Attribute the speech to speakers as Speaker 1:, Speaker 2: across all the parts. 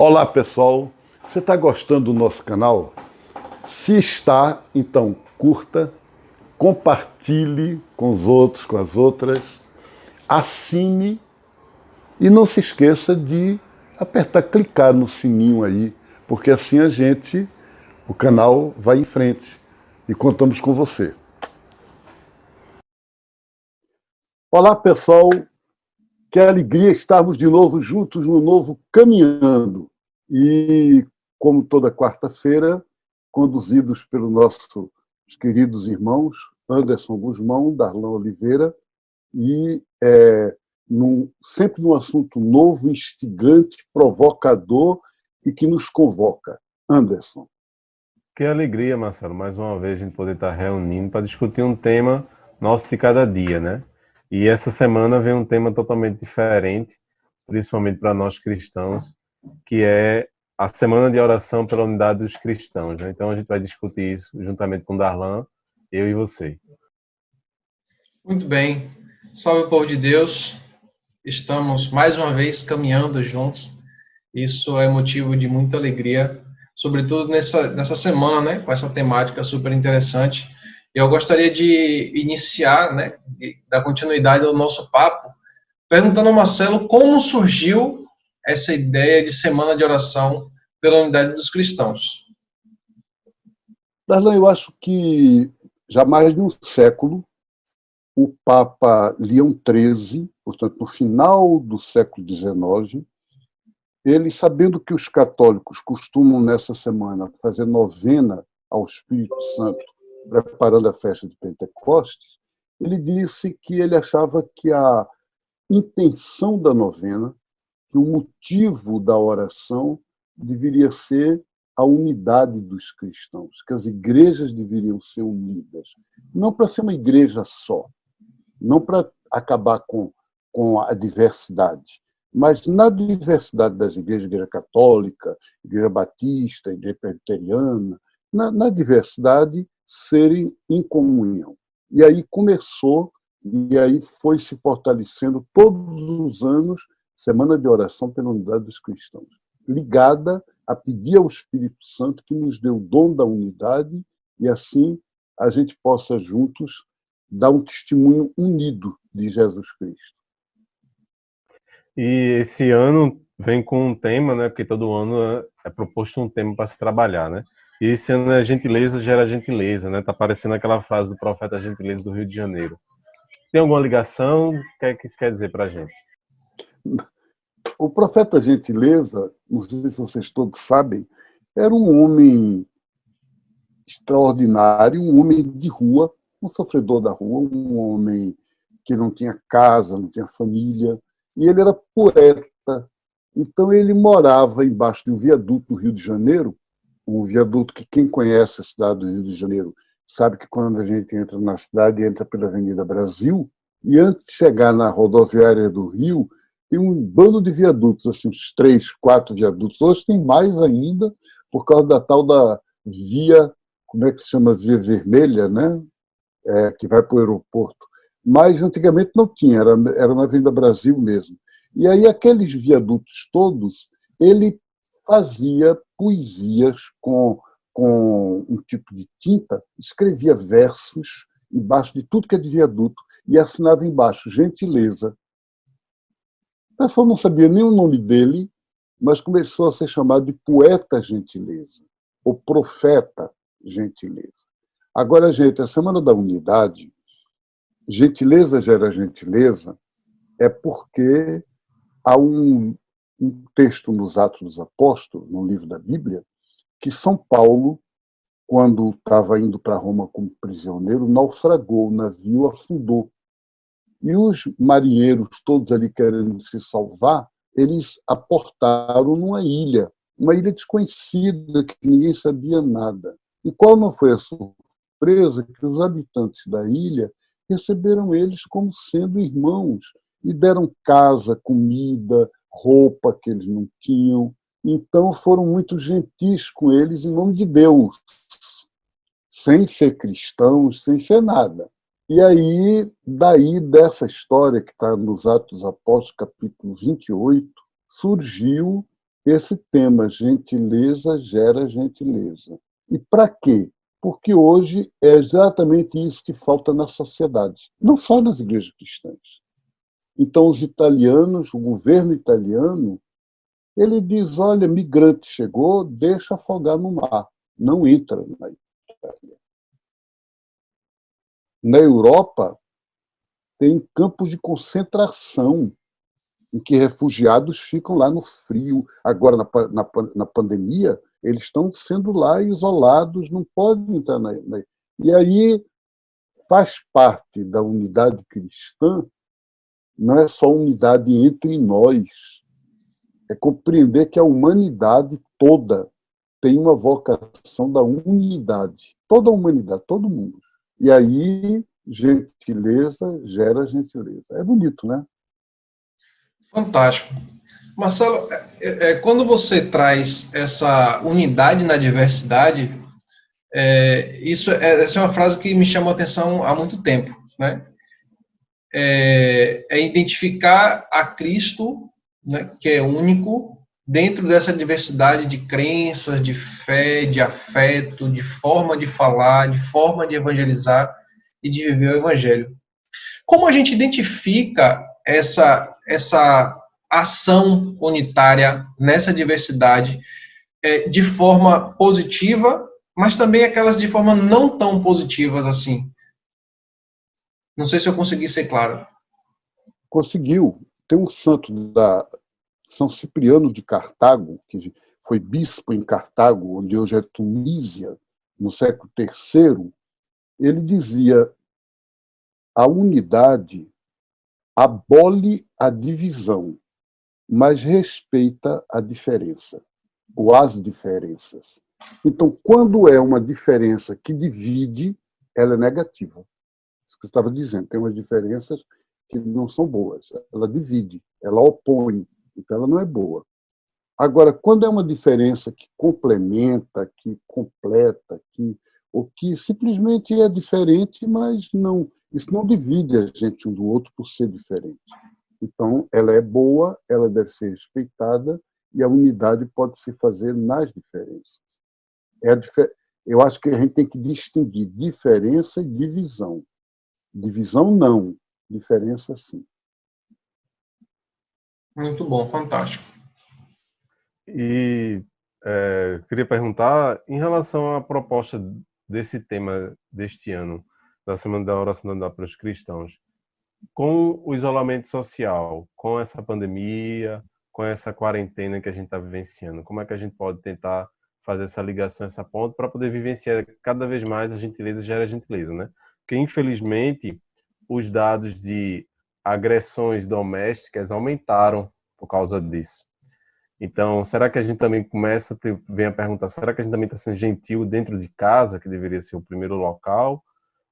Speaker 1: Olá pessoal, você está gostando do nosso canal? Se está, então curta, compartilhe com os outros, com as outras, assine e não se esqueça de apertar, clicar no sininho aí, porque assim o canal vai em frente e contamos com você. Olá pessoal, que alegria estarmos de novo juntos no novo Caminhando. E, como toda quarta-feira, conduzidos pelos nossos queridos irmãos Anderson Guzmão, Darlan Oliveira, e sempre num assunto novo, instigante, provocador e que nos convoca. Anderson.
Speaker 2: Que alegria, Marcelo, mais uma vez a gente poder estar reunindo para discutir um tema nosso de cada dia, né? E essa semana vem um tema totalmente diferente, principalmente para nós cristãos, que é a Semana de Oração pela Unidade dos Cristãos, né? Então a gente vai discutir isso juntamente com Darlan, eu e você.
Speaker 3: Muito bem. Salve, povo de Deus. Estamos mais uma vez caminhando juntos. Isso é motivo de muita alegria, sobretudo nessa semana, né, com essa temática super interessante. Eu gostaria de iniciar, né, dar continuidade ao nosso papo, perguntando ao Marcelo como surgiu essa ideia de semana de oração pela unidade dos cristãos.
Speaker 1: Darlan, eu acho que já há mais de um século, o Papa Leão XIII, portanto, no final do século XIX, ele, sabendo que os católicos costumam, nessa semana, fazer novena ao Espírito Santo, preparando a festa de Pentecostes, ele disse que ele achava que a intenção da novena, que o motivo da oração deveria ser a unidade dos cristãos, que as igrejas deveriam ser unidas, não para ser uma igreja só, não para acabar com a diversidade, mas na diversidade das igrejas, igreja católica, igreja batista, igreja presbiteriana, na diversidade serem em comunhão. E aí começou, e aí foi se fortalecendo todos os anos, Semana de Oração pela Unidade dos Cristãos, ligada a pedir ao Espírito Santo que nos dê o dom da unidade e assim a gente possa juntos dar um testemunho unido de Jesus Cristo.
Speaker 2: E esse ano vem com um tema, né? Porque todo ano é proposto um tema para se trabalhar, né? E esse ano é gentileza gera gentileza, né? Tá parecendo aquela frase do profeta Gentileza do Rio de Janeiro. Tem alguma ligação? O que é que isso quer dizer para a gente?
Speaker 1: O profeta Gentileza, não sei se vocês todos sabem, era um homem extraordinário, um homem de rua, um sofredor da rua, um homem que não tinha casa, não tinha família, e ele era poeta. Então ele morava embaixo de um viaduto do Rio de Janeiro, um viaduto que quem conhece a cidade do Rio de Janeiro sabe que quando a gente entra na cidade, entra pela Avenida Brasil, e antes de chegar na rodoviária do Rio, tem um bando de viadutos, assim, uns 3, 4 viadutos. Hoje tem mais ainda, por causa da tal da via, como é que se chama? Via Vermelha, né? Que vai para o aeroporto. Mas antigamente não tinha, era na Avenida Brasil mesmo. E aí aqueles viadutos todos, ele fazia poesias com um tipo de tinta, escrevia versos embaixo de tudo que é de viaduto e assinava embaixo, Gentileza. O pessoal não sabia nem o nome dele, mas começou a ser chamado de poeta gentileza, ou profeta gentileza. Agora, gente, a Semana da Unidade, gentileza gera gentileza, é porque há um texto nos Atos dos Apóstolos, no livro da Bíblia, que São Paulo, quando estava indo para Roma como prisioneiro, naufragou, o navio afundou. E os marinheiros, todos ali querendo se salvar, eles aportaram numa ilha, uma ilha desconhecida, que ninguém sabia nada. E qual não foi a surpresa? Que os habitantes da ilha receberam eles como sendo irmãos e deram casa, comida, roupa que eles não tinham. Então foram muito gentis com eles em nome de Deus, sem ser cristãos, sem ser nada. E aí, daí dessa história que está nos Atos dos Apóstolos, capítulo 28, surgiu esse tema, gentileza gera gentileza. E para quê? Porque hoje é exatamente isso que falta na sociedade, não só nas igrejas cristãs. Então, os italianos, o governo italiano, ele diz, olha, migrante chegou, deixa afogar no mar, não entra na Itália. Na Europa, tem campos de concentração, em que refugiados ficam lá no frio. Agora, na pandemia, eles estão sendo lá isolados, não podem entrar na... E aí faz parte da unidade cristã, não é só unidade entre nós, é compreender que a humanidade toda tem uma vocação da unidade. Toda a humanidade, todo mundo. E aí, gentileza gera gentileza. É bonito, né?
Speaker 3: Fantástico. Marcelo, quando você traz essa unidade na diversidade, essa é uma frase que me chamou a atenção há muito tempo, né? É identificar a Cristo, né, que é único, dentro dessa diversidade de crenças, de fé, de afeto, de forma de falar, de forma de evangelizar e de viver o evangelho. Como a gente identifica essa ação unitária nessa diversidade de forma positiva, mas também aquelas de forma não tão positivas assim? Não sei se eu consegui ser claro.
Speaker 1: Conseguiu. Tem um santo da São Cipriano de Cartago, que foi bispo em Cartago, onde hoje é Tunísia, no século III. Ele dizia: a unidade abole a divisão, mas respeita a diferença, ou as diferenças. Então, quando é uma diferença que divide, ela é negativa. Isso que eu estava dizendo, tem umas diferenças que não são boas. Ela divide, ela opõe, então ela não é boa. Agora, quando é uma diferença que complementa, que completa, ou que simplesmente é diferente, mas não, isso não divide a gente um do outro por ser diferente. Então, ela é boa, ela deve ser respeitada e a unidade pode se fazer nas diferenças. Eu acho que a gente tem que distinguir diferença e divisão. Divisão não, diferença sim.
Speaker 3: Muito bom, fantástico.
Speaker 2: E queria perguntar, em relação à proposta desse tema deste ano, da Semana da Oração para os Cristãos, com o isolamento social, com essa pandemia, com essa quarentena que a gente está vivenciando, como é que a gente pode tentar fazer essa ligação, essa ponte, para poder vivenciar cada vez mais a gentileza gera gentileza, né? Porque, infelizmente, os dados de agressões domésticas aumentaram por causa disso. Então, será que a gente também vem a perguntar, será que a gente também está sendo gentil dentro de casa, que deveria ser o primeiro local?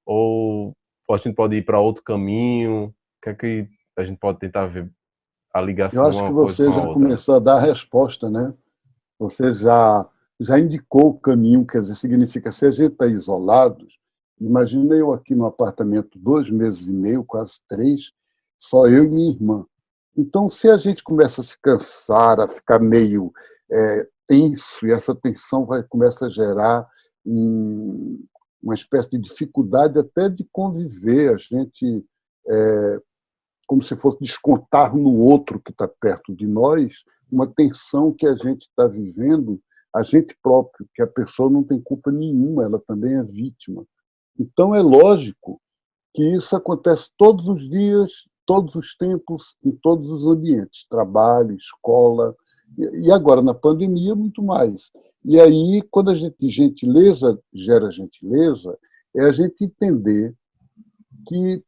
Speaker 2: Ou a gente pode ir para outro caminho? O que é que a gente pode tentar ver a
Speaker 1: Eu
Speaker 2: ligação de
Speaker 1: acho que
Speaker 2: uma coisa com
Speaker 1: você
Speaker 2: a
Speaker 1: já
Speaker 2: outra?
Speaker 1: começou a dar a resposta, né? Você já indicou o caminho, quer dizer, significa, se a gente está isolado, imagina eu aqui no apartamento 2 meses e meio, quase 3, só eu e minha irmã. Então, se a gente começa a se cansar, a ficar meio tenso, e essa tensão começa a gerar uma espécie de dificuldade até de conviver, a gente, como se fosse descontar no outro que está perto de nós, uma tensão que a gente está vivendo, a gente próprio, que a pessoa não tem culpa nenhuma, ela também é vítima. Então, é lógico que isso acontece todos os dias, todos os tempos, em todos os ambientes, trabalho, escola, e agora na pandemia muito mais. E aí, quando a gente gentileza gera gentileza, é a gente entender que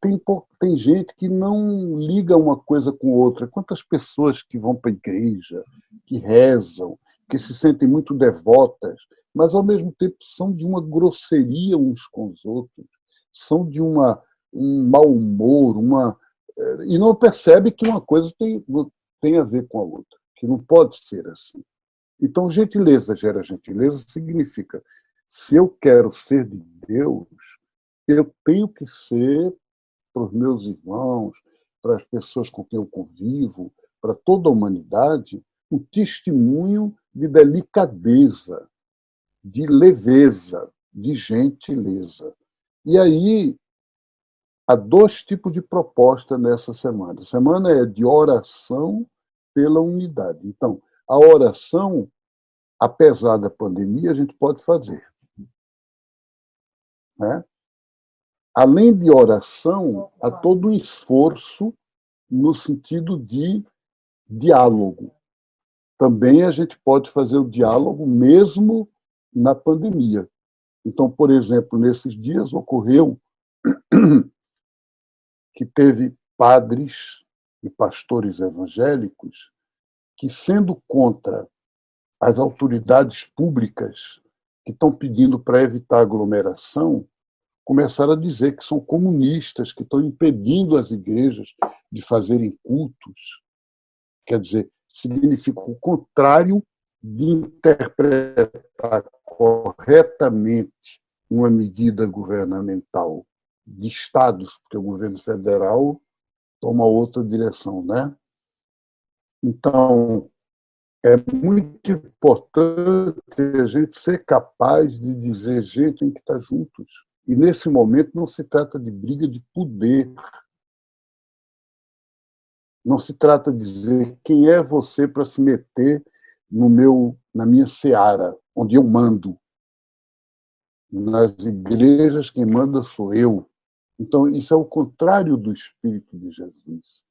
Speaker 1: tem gente que não liga uma coisa com outra. Quantas pessoas que vão para a igreja, que rezam, que se sentem muito devotas, mas ao mesmo tempo são de uma grosseria uns com os outros, são de um mau humor, e não percebe que uma coisa tem a ver com a outra, que não pode ser assim. Então, gentileza gera gentileza significa, se eu quero ser de Deus, eu tenho que ser para os meus irmãos, para as pessoas com quem eu convivo, para toda a humanidade, um testemunho de delicadeza, de leveza, de gentileza. E aí, há 2 tipos de proposta nessa semana. A semana é de oração pela unidade. Então, a oração, apesar da pandemia, a gente pode fazer. Né? Além de oração, há todo um esforço no sentido de diálogo. Também a gente pode fazer o diálogo mesmo na pandemia. Então, por exemplo, nesses dias ocorreu que teve padres e pastores evangélicos que, sendo contra as autoridades públicas que estão pedindo para evitar aglomeração, começaram a dizer que são comunistas, que estão impedindo as igrejas de fazerem cultos. Quer dizer, significa o contrário de interpretar corretamente uma medida governamental de estados, porque o governo federal toma outra direção, né? Então, é muito importante a gente ser capaz de dizer, gente, tem que estar juntos. E, nesse momento, não se trata de briga de poder. Não se trata de dizer quem é você para se meter na minha seara, onde eu mando. Nas igrejas, quem manda sou eu. Então, isso é o contrário do Espírito de Jesus.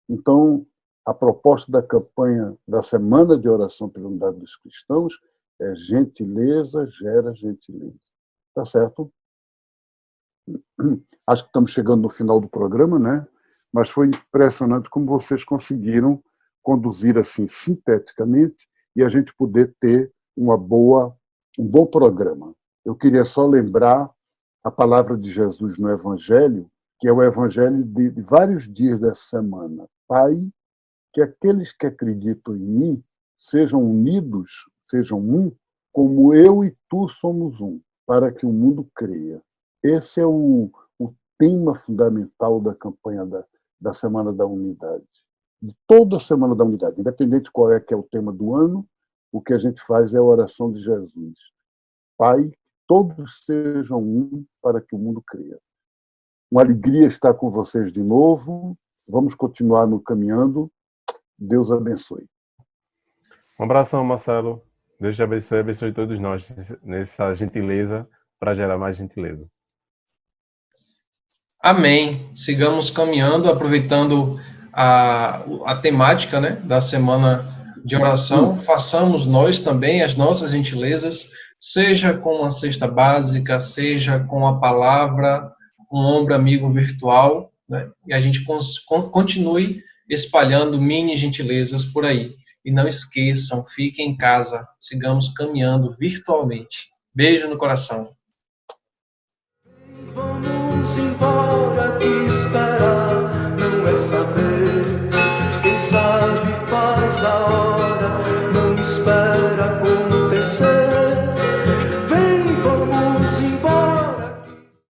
Speaker 1: Então, a proposta da campanha da Semana de Oração pela Unidade dos Cristãos é gentileza gera gentileza. Tá certo? Acho que estamos chegando no final do programa, né? Mas foi impressionante como vocês conseguiram conduzir assim sinteticamente e a gente poder ter um bom programa. Eu queria só lembrar a palavra de Jesus no Evangelho, que é o Evangelho de vários dias dessa semana. Pai, que aqueles que acreditam em mim sejam unidos, sejam um, como eu e tu somos um, para que o mundo creia. Esse é o tema fundamental da campanha da Semana da Unidade. De toda a Semana da Unidade, independente qual é que é o tema do ano, o que a gente faz é a oração de Jesus. Pai, todos sejam um para que o mundo creia. Uma alegria estar com vocês de novo. Vamos continuar no caminhando. Deus abençoe.
Speaker 2: Um abração, Marcelo. Deus te abençoe todos nós nessa gentileza para gerar mais gentileza.
Speaker 3: Amém. Sigamos caminhando, aproveitando a temática, né, da semana de oração. Façamos nós também as nossas gentilezas, seja com uma cesta básica, seja com a palavra, um ombro amigo virtual, né, e a gente continue espalhando mini gentilezas por aí. E não esqueçam, fiquem em casa, sigamos caminhando virtualmente. Beijo no coração.
Speaker 4: Vamos embora, que esperar.